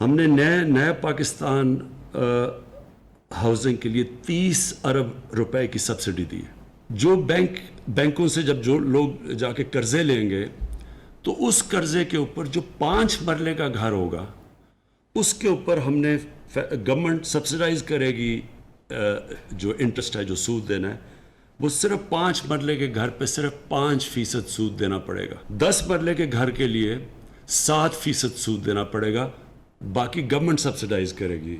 ہم نے نئے پاکستان ہاؤسنگ کے لیے 30 ارب روپے کی سبسڈی دی ہے. جو بینکوں سے جب جو لوگ جا کے قرضے لیں گے تو اس قرضے کے اوپر جو 5 مرلے کا گھر ہوگا اس کے اوپر ہم نے گورنمنٹ سبسڈائز کرے گی. جو انٹرسٹ ہے جو سود دینا ہے وہ صرف 5 مرلے کے گھر پہ صرف 5% سود دینا پڑے گا. 10 مرلے کے گھر کے لیے 7% سود دینا پڑے گا. باقی گورنمنٹ سبسڈائز کرے گی.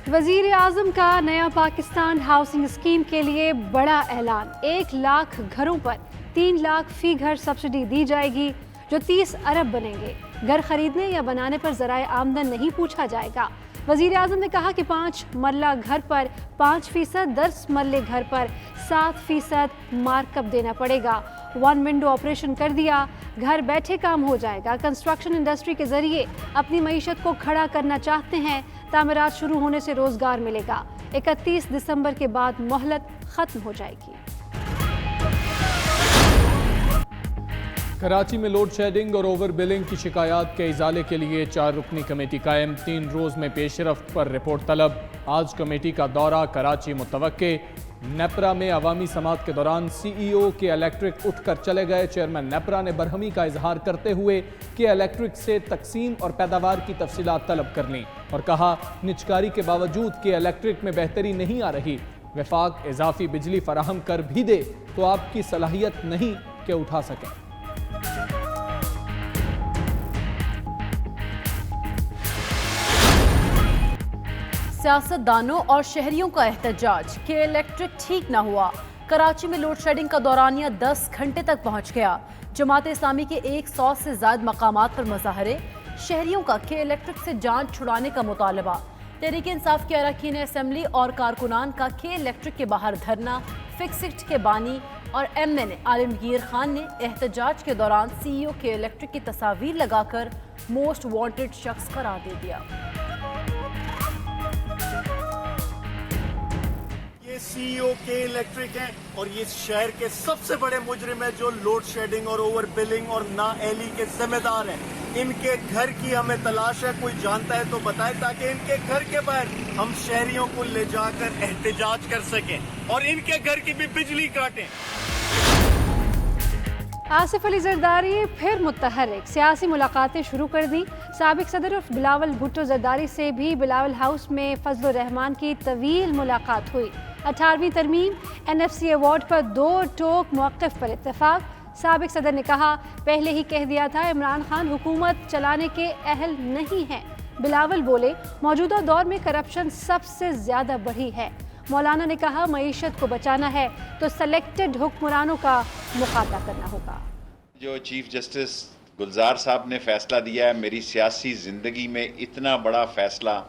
وزیر اعظم کا نیا پاکستان ہاؤسنگ اسکیم کے لیے بڑا اعلان. 1 لاکھ گھروں پر 3 لاکھ فی گھر سبسڈی دی جائے گی جو 30 ارب بنیں گے. گھر خریدنے یا بنانے پر ذرائع آمدن نہیں پوچھا جائے گا. وزیر اعظم نے کہا کہ 5 مرلہ گھر پر 5%، 10 مرلے گھر پر 7% مارک اپ دینا پڑے گا. 1 ونڈو آپریشن کر دیا، گھر بیٹھے کام ہو جائے گا. کنسٹرکشن انڈسٹری کے ذریعے اپنی معیشت کو کھڑا کرنا چاہتے ہیں. تعمیرات شروع ہونے سے روزگار ملے گا. 31 دسمبر کے بعد مہلت ختم ہو جائے گی. کراچی میں لوڈ شیڈنگ اور اوور بلنگ کی شکایات کے ازالے کے لیے 4 رکنی کمیٹی قائم. 3 روز میں پیش رفت پر رپورٹ طلب. آج کمیٹی کا دورہ کراچی متوقع. نیپرا میں عوامی سماعت کے دوران سی ای او کے الیکٹرک اٹھ کر چلے گئے. چیئرمین نیپرا نے برہمی کا اظہار کرتے ہوئے کہ الیکٹرک سے تقسیم اور پیداوار کی تفصیلات طلب کر لیں اور کہا نچکاری کے باوجود کہ الیکٹرک میں بہتری نہیں آ رہی، وفاق اضافی بجلی فراہم کر بھی دے تو آپ کی صلاحیت نہیں کہ اٹھا سکیں. سیاست دانوں اور شہریوں کا احتجاج کہ الیکٹرک ٹھیک نہ ہوا. کراچی میں لوڈ شیڈنگ کا دورانیہ 10 گھنٹے تک پہنچ گیا. جماعت اسلامی کے 100 سے زائد مقامات پر مظاہرے. شہریوں کا کہ الیکٹرک سے جان چھڑانے کا مطالبہ. تحریک انصاف کے اراکین اسمبلی اور کارکنان کا کہ الیکٹرک کے باہر دھرنا. فکسڈ کے بانی اور ایم این اے عالمگیر خان نے احتجاج کے دوران سی ای او کے الیکٹرک کی تصاویر لگا کر موسٹ وانٹڈ شخص قرار دے دیا. سی ای او کے الیکٹرک ہیں اور یہ شہر کے سب سے بڑے مجرم ہیں جو لوڈ شیڈنگ اور اوور بلنگ اور نااہلی کے ذمہ دار ہیں. ان کے گھر کی ہمیں تلاش ہے، کوئی جانتا ہے تو بتائے تاکہ ان کے گھر کے باہر ہم شہریوں کو لے جا کر احتجاج کر سکیں اور ان کے گھر کی بھی بجلی کاٹیں. آصف علی زرداری پھر متحرک. سیاسی ملاقاتیں شروع کر دیں. سابق صدر بلاول بھٹو زرداری سے بھی بلاول ہاؤس میں فضل الرحمان کی طویل ملاقات ہوئی. 18ویں ترمیم این ایف سی ایوارڈ پر 2 ٹوک موقف پر اتفاق. سابق صدر نے کہا پہلے ہی کہہ دیا تھا عمران خان حکومت چلانے کے اہل نہیں ہیں. بلاول بولے موجودہ دور میں کرپشن سب سے زیادہ بڑھی ہے. مولانا نے کہا معیشت کو بچانا ہے تو سلیکٹڈ حکمرانوں کا مقابلہ کرنا ہوگا. جو چیف جسٹس گلزار صاحب نے فیصلہ دیا ہے، میری سیاسی زندگی میں اتنا بڑا فیصلہ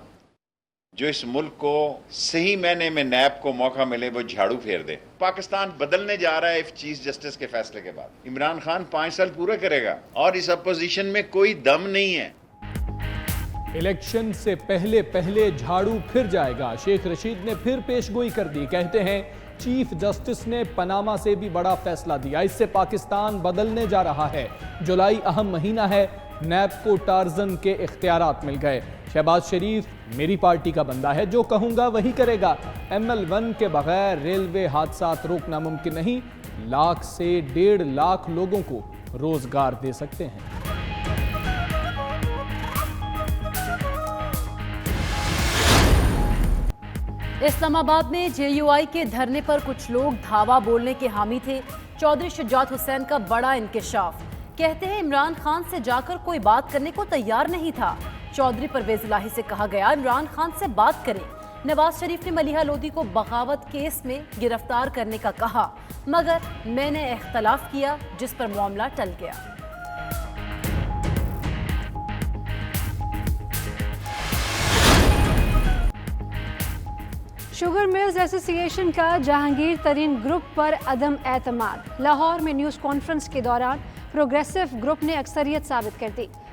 جو اس ملک کو صحیح معنی میں نیب کو موقع ملے وہ جھاڑو پھیر دے. پاکستان بدلنے جا رہا ہے چیف جسٹس کے فیصلے کے بعد. عمران خان 5 سال پورے کرے گا اور اس اپوزیشن میں کوئی دم نہیں ہے. الیکشن سے پہلے جھاڑو پھر جائے گا. شیخ رشید نے پھر پیشگوئی کر دی. کہتے ہیں چیف جسٹس نے پاناما سے بھی بڑا فیصلہ دیا. اس سے پاکستان بدلنے جا رہا ہے. جولائی اہم مہینہ ہے. نیب کو ٹارزن کے اختیارات مل گئے. شہباز شریف میری پارٹی کا بندہ ہے، جو کہوں گا وہی کرے گا. ایم ایل 1 کے بغیر ریلوے حادثات روکنا ممکن نہیں. 1 لاکھ سے 1.5 لاکھ لوگوں کو روزگار دے سکتے ہیں. اسلام آباد میں جے یو آئی کے دھرنے پر کچھ لوگ دھاوا بولنے کے حامی تھے. چودھری شجاعت حسین کا بڑا انکشاف. کہتے ہیں عمران خان سے جا کر کوئی بات کرنے کو تیار نہیں تھا. چودھری پرویز الہی سے کہا گیا عمران خان سے بات کریں. نواز شریف نے ملیحہ لودھی کو بغاوت کیس میں گرفتار کرنے کا کہا، مگر میں نے اختلاف کیا جس پر معاملہ ٹل گیا. شوگر ملز ایسوسی ایشن کا جہانگیر ترین گروپ پر عدم اعتماد. لاہور میں نیوز کانفرنس کے دوران پروگریسو گروپ نے اکثریت ثابت کر دی.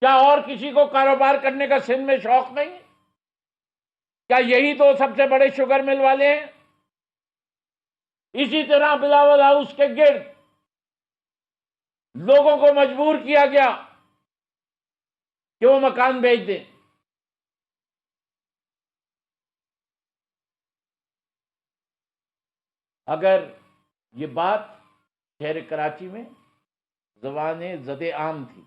کیا اور کسی کو کاروبار کرنے کا سندھ میں شوق نہیں؟ کیا یہی تو سب سے بڑے شوگر مل والے ہیں؟ اسی طرح بلاول ہاؤس کے گرد لوگوں کو مجبور کیا گیا کہ وہ مکان بیچ دیں. اگر یہ بات شہر کراچی میں زبان زد عام تھی